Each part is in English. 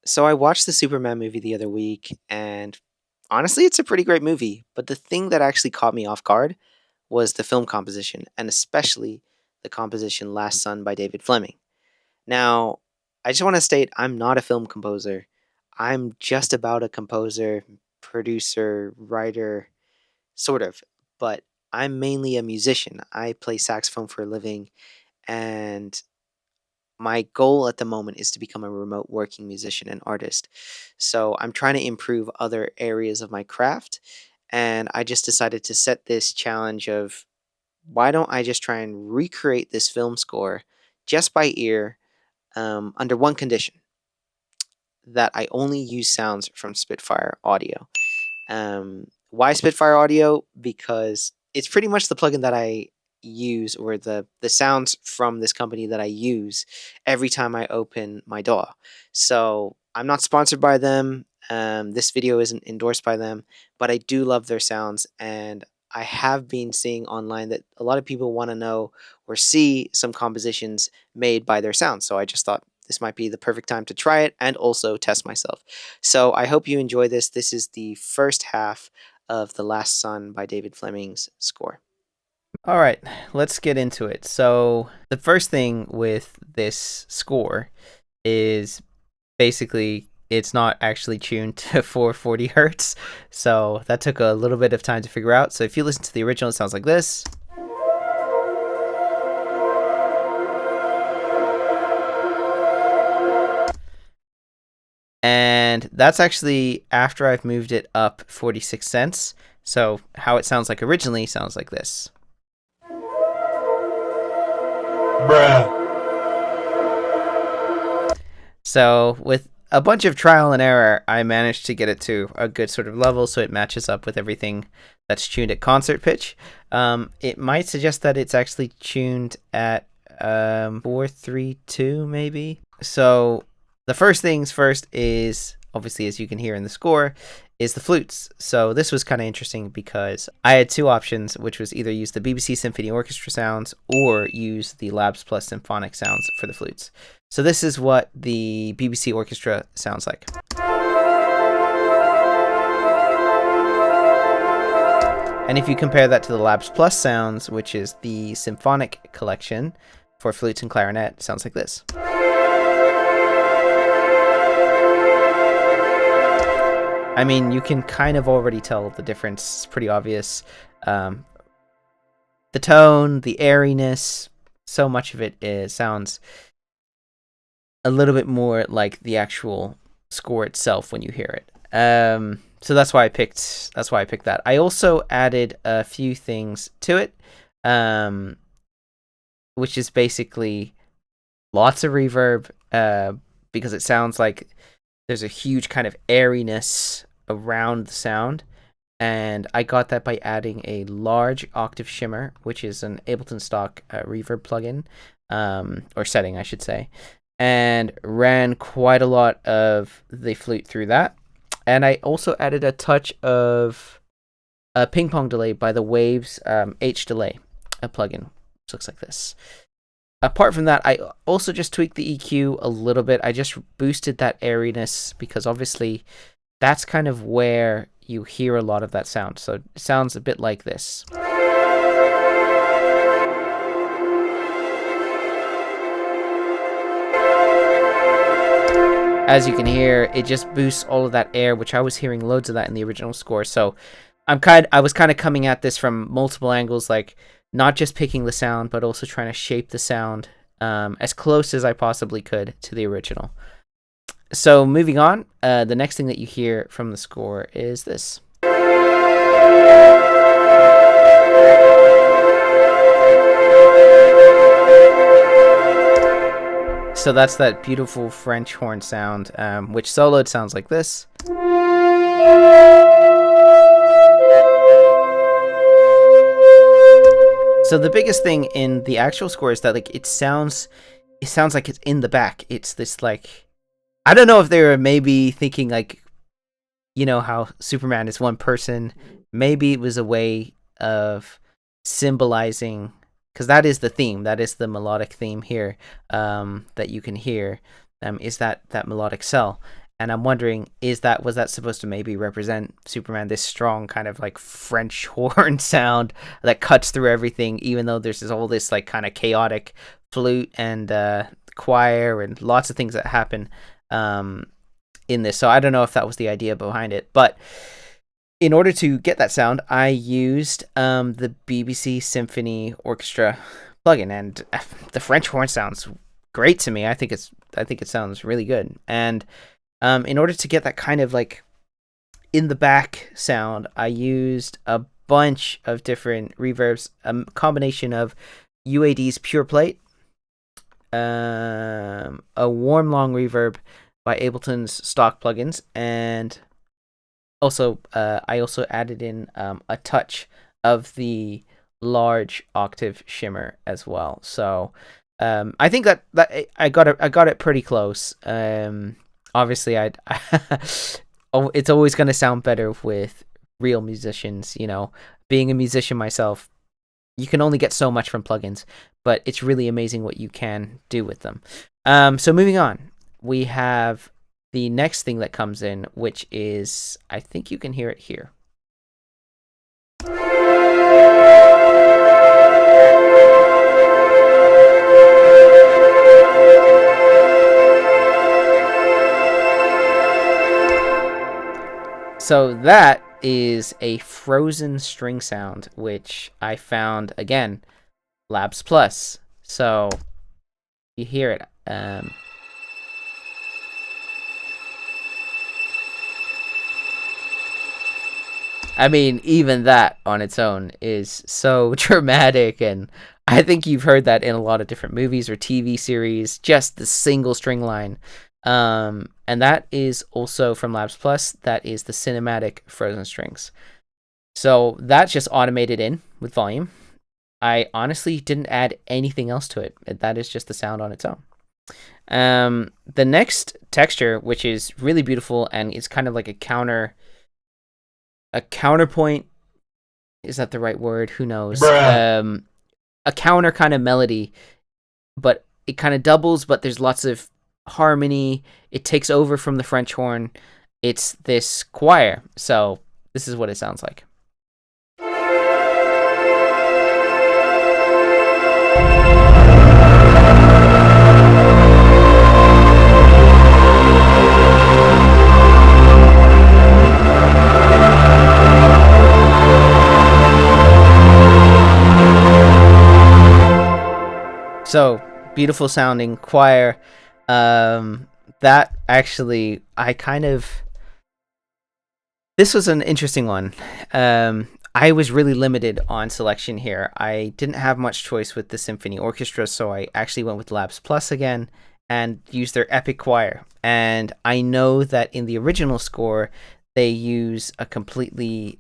So I watched the Superman movie the other week, and honestly, it's a pretty great movie. But the thing that actually caught me off guard was the film composition, and especially the composition Last Son by David Fleming. Now, I just want to state I'm not a film composer. I'm just about a composer, producer, writer, sort of. But I'm mainly a musician. I play saxophone for a living, and my goal at the moment is to become a remote working musician and artist. So I'm trying to improve other areas of my craft. And I just decided to set this challenge of why don't I just try and recreate this film score just by ear under one condition that I only use sounds from Spitfire audio. Why Spitfire audio? Because it's pretty much the plugin that I use, or the sounds from this company that I use every time I open my DAW. So I'm not sponsored by them. This video isn't endorsed by them, but I do love their sounds, and I have been seeing online that a lot of people want to know or see some compositions made by their sounds. So I just thought this might be the perfect time to try it and also test myself. So I hope you enjoy this. This is the first half of The Last Son by David Fleming's score. All right, let's get into it. So, the first thing with this score is basically it's not actually tuned to 440 hertz. So, that took a little bit of time to figure out. So, if you listen to the original, it sounds like this. And that's actually after I've moved it up 46 cents. So how it sounds like originally sounds like this. Bruh. So with a bunch of trial and error, I managed to get it to a good sort of level so it matches up with everything that's tuned at concert pitch. It might suggest that it's actually tuned at 432 maybe. So the first things first is, obviously, as you can hear in the score, is the flutes. So this was kind of interesting because I had two options, which was either use the BBC Symphony Orchestra sounds or use the Labs Plus symphonic sounds for the flutes. So this is what the BBC Orchestra sounds like. And if you compare that to the Labs Plus sounds, which is the symphonic collection for flutes and clarinet, it sounds like this. I mean, you can kind of already tell the difference. It's pretty obvious. The tone, the airiness, so much of it sounds a little bit more like the actual score itself when you hear it. So that's why I picked that. I also added a few things to it, which is basically lots of reverb, because it sounds like there's a huge kind of airiness around the sound, and I got that by adding a large octave shimmer, which is an Ableton stock reverb plugin, or setting, I should say, and ran quite a lot of the flute through that. And I also added a touch of a ping pong delay by the Waves H delay, a plugin, which looks like this. Apart from that, I also just tweaked the EQ a little bit. I just boosted that airiness because obviously that's kind of where you hear a lot of that sound. So it sounds a bit like this. As you can hear, it just boosts all of that air, which I was hearing loads of that in the original score. So I was kind of coming at this from multiple angles, like not just picking the sound, but also trying to shape the sound as close as I possibly could to the original. So moving on, the next thing that you hear from the score is this. So that's that beautiful French horn sound, which soloed sounds like this. So the biggest thing in the actual score is that it sounds like it's in the back. It's this like, I don't know if they were maybe thinking like, you know how Superman is one person. Maybe it was a way of symbolizing, because that is the theme. That is the melodic theme here, that you can hear, is that melodic cell. and I'm wondering, was that supposed to maybe represent Superman, this strong kind of like French horn sound that cuts through everything, even though there's all this like kind of chaotic flute and choir and lots of things that happen in this. So I don't know if that was the idea behind it, but in order to get that sound, I used the BBC Symphony Orchestra plugin, and the French horn sounds great to me. I think it sounds really good. And in order to get that kind of like in the back sound, I used a bunch of different reverbs, a combination of UAD's Pure Plate, a warm long reverb by Ableton's stock plugins, and also I also added in a touch of the large octave shimmer as well. So I think that I got it pretty close. Obviously, it's always going to sound better with real musicians. You know, being a musician myself, you can only get so much from plugins, but it's really amazing what you can do with them. So moving on, we have the next thing that comes in, which is, I think you can hear it here. So that is a frozen string sound, which I found, again, Labs Plus. So you hear it. I mean, even that on its own is so dramatic, and I think you've heard that in a lot of different movies or TV series, just the single string line. And that is also from Labs Plus. That is the cinematic frozen strings. So that's just automated in with volume. I honestly didn't add anything else to it. That is just the sound on its own. The next texture, which is really beautiful, and it's kind of like a counterpoint. Is that the right word? Who knows? A counter kind of melody, but it kind of doubles, but there's lots of harmony. It takes over from the French horn. It's this choir. So this is what it sounds like. So beautiful sounding choir. That actually, this was an interesting one. I was really limited on selection here. I didn't have much choice with the Symphony Orchestra, so I actually went with Labs Plus again and used their epic choir. And I know that in the original score, they use a completely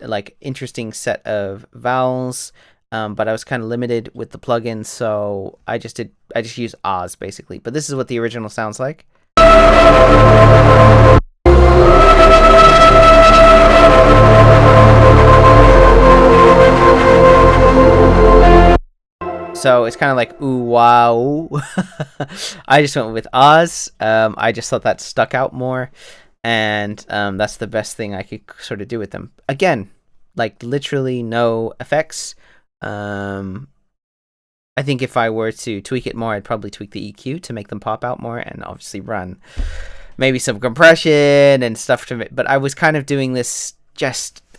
like interesting set of vowels. But I was kind of limited with the plugin, so I just used Oz basically. But this is what the original sounds like. So it's kind of like ooh wow. I just went with Oz. I just thought that stuck out more, and that's the best thing I could sort of do with them. Again, like literally no effects. I think if I were to tweak it more, I'd probably tweak the EQ to make them pop out more, and obviously run maybe some compression and stuff to it. But I was kind of doing this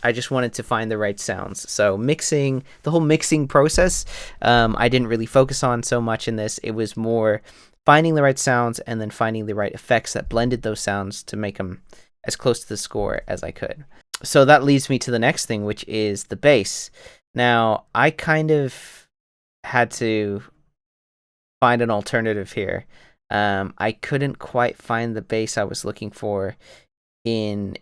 I just wanted to find the right sounds. So the whole mixing process, I didn't really focus on so much in this. It was more finding the right sounds and then finding the right effects that blended those sounds to make them as close to the score as I could. So that leads me to the next thing, which is the bass. Now, I kind of had to find an alternative here. I couldn't quite find the bass I was looking for in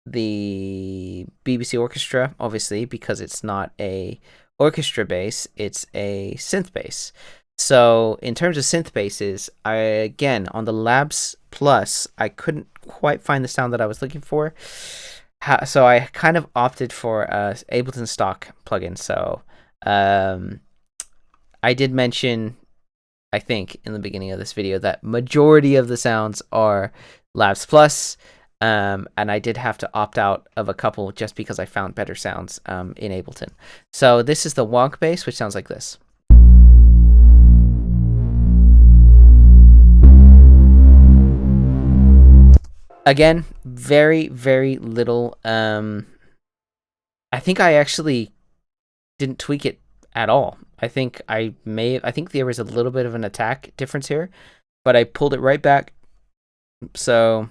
the BBC Orchestra, obviously, because it's not a orchestra bass, it's a synth bass. So in terms of synth basses, again, on the Labs Plus, I couldn't quite find the sound that I was looking for. So I kind of opted for Ableton stock plugin. So I did mention, I think, in the beginning of this video that majority of the sounds are Labs Plus. And I did have to opt out of a couple just because I found better sounds in Ableton. So this is the wonk bass, which sounds like this. Again, very, very little. I think I actually didn't tweak it at all. I think there was a little bit of an attack difference here, but I pulled it right back. So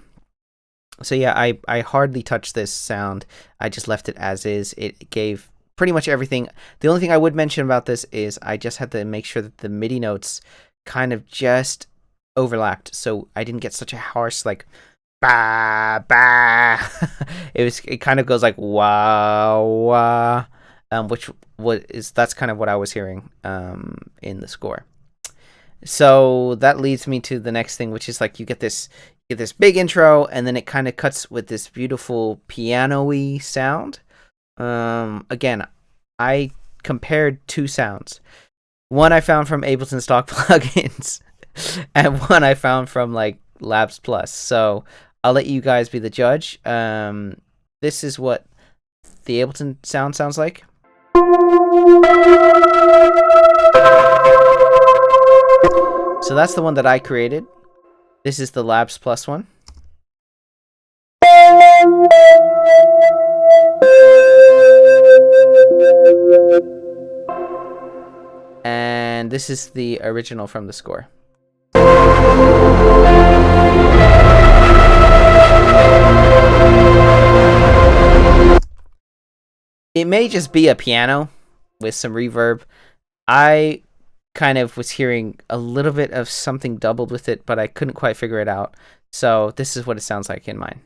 yeah, I hardly touched this sound. I just left it as is. It gave pretty much everything. The only thing I would mention about this is I just had to make sure that the MIDI notes kind of just overlapped, so I didn't get such a harsh like ba ba. It kind of goes like wah wah, that's kind of what I was hearing in the score. So that leads me to the next thing, which is like you get this big intro, and then it kind of cuts with this beautiful piano-y sound. Again, I compared two sounds. One I found from Ableton stock plugins, and one I found from like Labs Plus. So I'll let you guys be the judge. This is what the Ableton sound sounds like. So that's the one that I created. This is the Labs Plus one. And this is the original from the score. It may just be a piano with some reverb. I kind of was hearing a little bit of something doubled with it, but I couldn't quite figure it out. So this is what it sounds like in mine.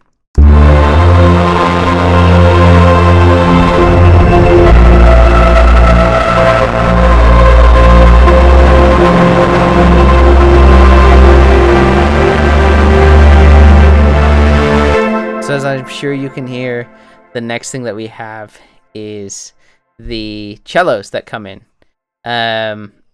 So as I'm sure you can hear, the next thing that we have is the cellos that come in.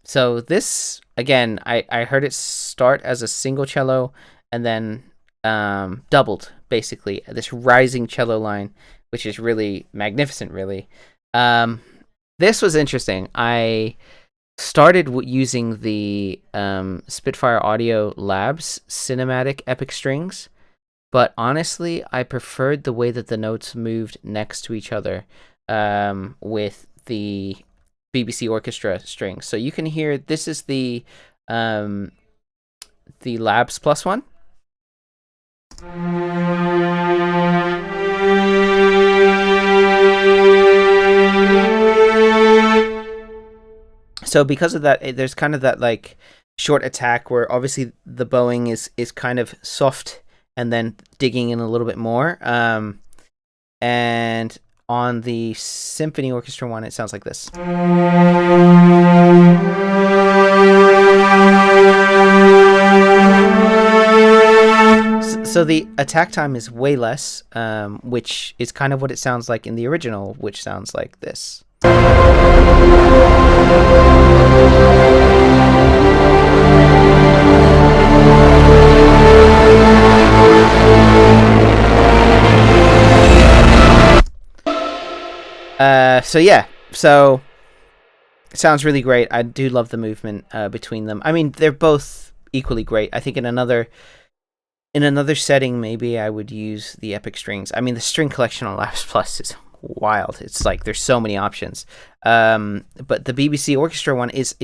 So this, again, I heard it start as a single cello and then doubled, basically, this rising cello line, which is really magnificent, really. This was interesting. I started using the Spitfire Audio Labs Cinematic Epic Strings, but honestly, I preferred the way that the notes moved next to each other with the BBC Orchestra strings. So you can hear this is the Labs Plus one. So because of that, there's kind of that like short attack where obviously the bowing is kind of soft and then digging in a little bit more. And on the Symphony Orchestra one, it sounds like this. So the attack time is way less, which is kind of what it sounds like in the original, which sounds like this. So yeah, so it sounds really great. I do love the movement between them. I mean, they're both equally great. I think in another setting, maybe I would use the Epic Strings. I mean, the string collection on Labs Plus is wild. It's like there's so many options. But the BBC Orchestra one is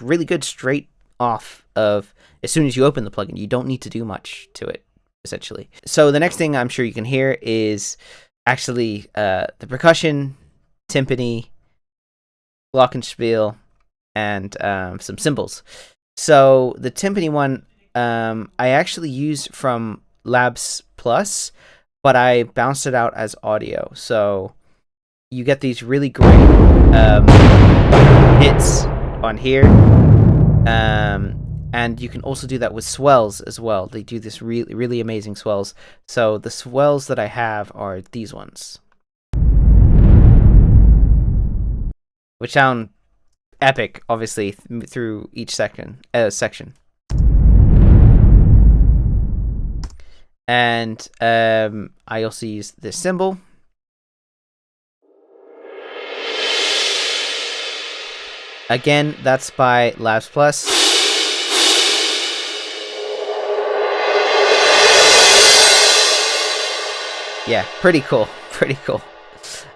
really good straight off of as soon as you open the plugin. You don't need to do much to it, essentially. So the next thing I'm sure you can hear is actually the percussion, timpani, glockenspiel, and some cymbals. So the timpani one I actually use from Labs Plus, but I bounced it out as audio. So you get these really great hits on here. And you can also do that with swells as well. They do this really, really amazing swells. So the swells that I have are these ones, which sound epic, obviously, through each section. And I also use this cymbal. Again, that's by Labs Plus. Yeah, pretty cool. Pretty cool.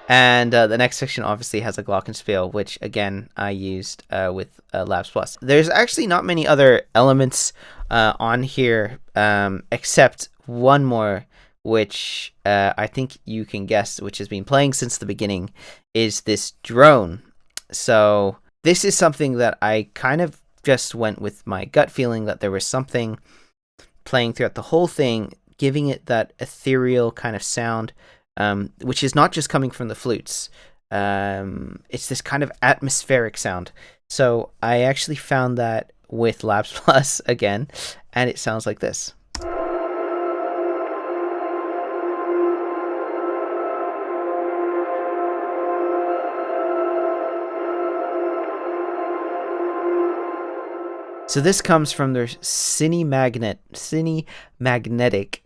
And the next section obviously has a glockenspiel, which again I used with Labs Plus. There's actually not many other elements on here except one more, which I think you can guess, which has been playing since the beginning, is this drone. So this is something that I kind of just went with my gut feeling that there was something playing throughout the whole thing, giving it that ethereal kind of sound, which is not just coming from the flutes. It's this kind of atmospheric sound. So I actually found that with Labs Plus again, and it sounds like this. So this comes from their Cine Magnetic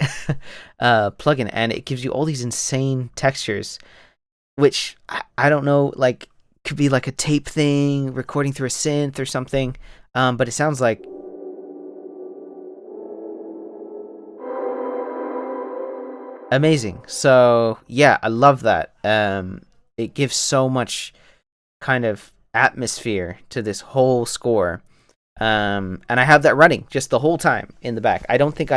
plugin, and it gives you all these insane textures, which I don't know, like could be like a tape thing, recording through a synth or something, but it sounds like amazing. So yeah, I love that. It gives so much kind of atmosphere to this whole score. And I have that running just the whole time in the back. I don't think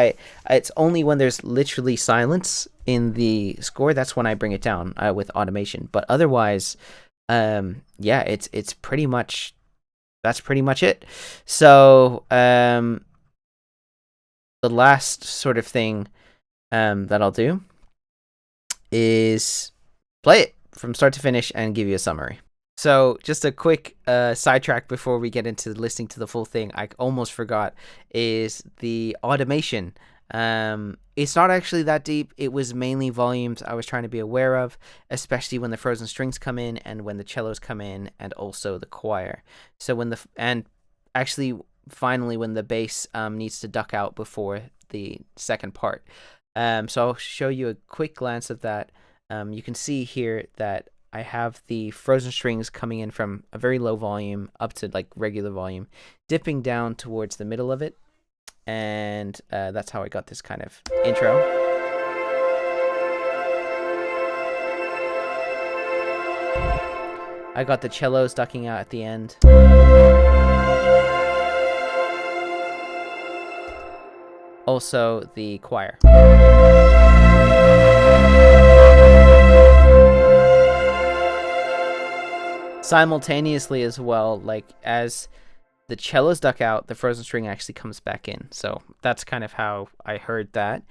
it's only when there's literally silence in the score that's when I bring it down with automation. But otherwise, yeah, it's pretty much, that's pretty much it. So the last sort of thing that I'll do is play it from start to finish and give you a summary. So just a quick sidetrack before we get into listening to the full thing. I almost forgot is the automation. It's not actually that deep. It was mainly volumes I was trying to be aware of, especially when the frozen strings come in and when the cellos come in, and also the choir. So finally when the bass needs to duck out before the second part. So I'll show you a quick glance of that. You can see here that I have the frozen strings coming in from a very low volume up to like regular volume, dipping down towards the middle of it. And that's how I got this kind of intro. I got the cellos ducking out at the end. Also the choir. Simultaneously as well, like as the cellos duck out, the frozen string actually comes back in. So that's kind of how I heard that.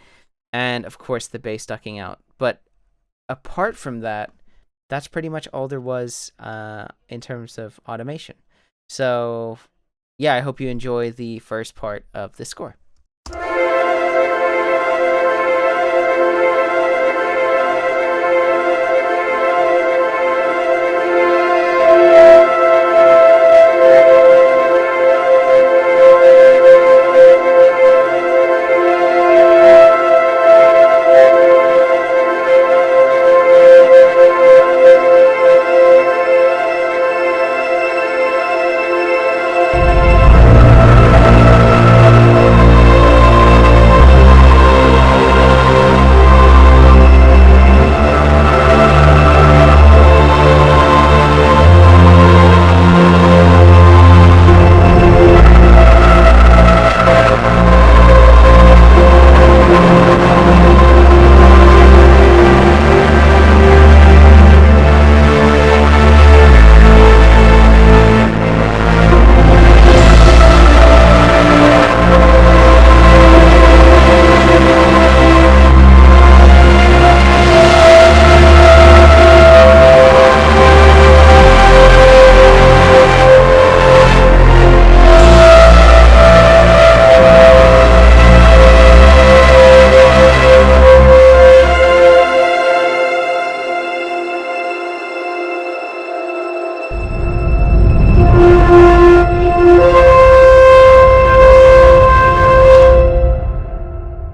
And of course the bass ducking out. But apart from that, that's pretty much all there was in terms of automation. So yeah, I hope you enjoy the first part of the score.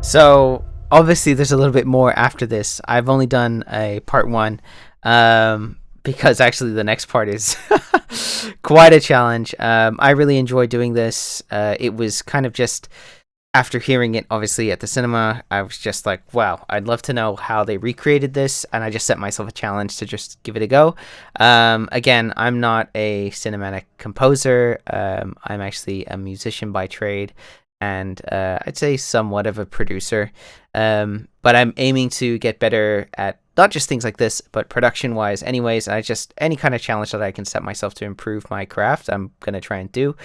So obviously there's a little bit more after this. I've only done a part one, because actually the next part is quite a challenge. I really enjoy doing this. It was kind of just after hearing it, obviously, at the cinema, I was just like, wow, I'd love to know how they recreated this. And I just set myself a challenge to just give it a go. Again, I'm not a cinematic composer. I'm actually a musician by trade, and I'd say somewhat of a producer. But I'm aiming to get better at not just things like this, but production wise, anyways. I just, any kind of challenge that I can set myself to improve my craft, I'm going to try and do.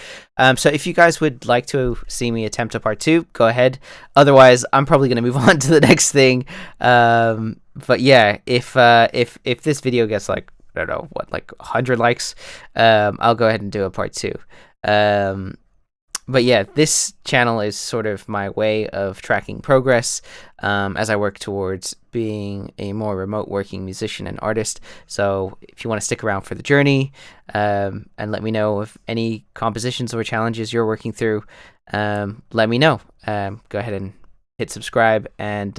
So if you guys would like to see me attempt a part two, go ahead. Otherwise, I'm probably going to move on to the next thing. But yeah, if this video gets like, I don't know what, like 100 likes, I'll go ahead and do a part two. But yeah, this channel is sort of my way of tracking progress, as I work towards being a more remote working musician and artist. So if you want to stick around for the journey, and let me know if any compositions or challenges you're working through, let me know. Go ahead and hit subscribe. And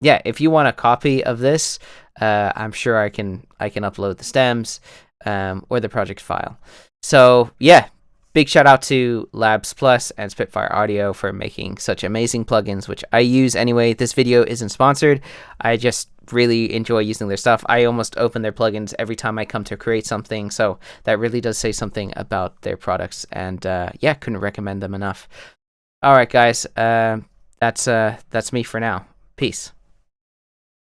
yeah, if you want a copy of this, I'm sure I can upload the stems, or the project file. So yeah. Big shout out to Labs Plus and Spitfire Audio for making such amazing plugins, which I use anyway. This video isn't sponsored. I just really enjoy using their stuff. I almost open their plugins every time I come to create something, so that really does say something about their products. And yeah, couldn't recommend them enough. All right, guys, that's me for now. Peace.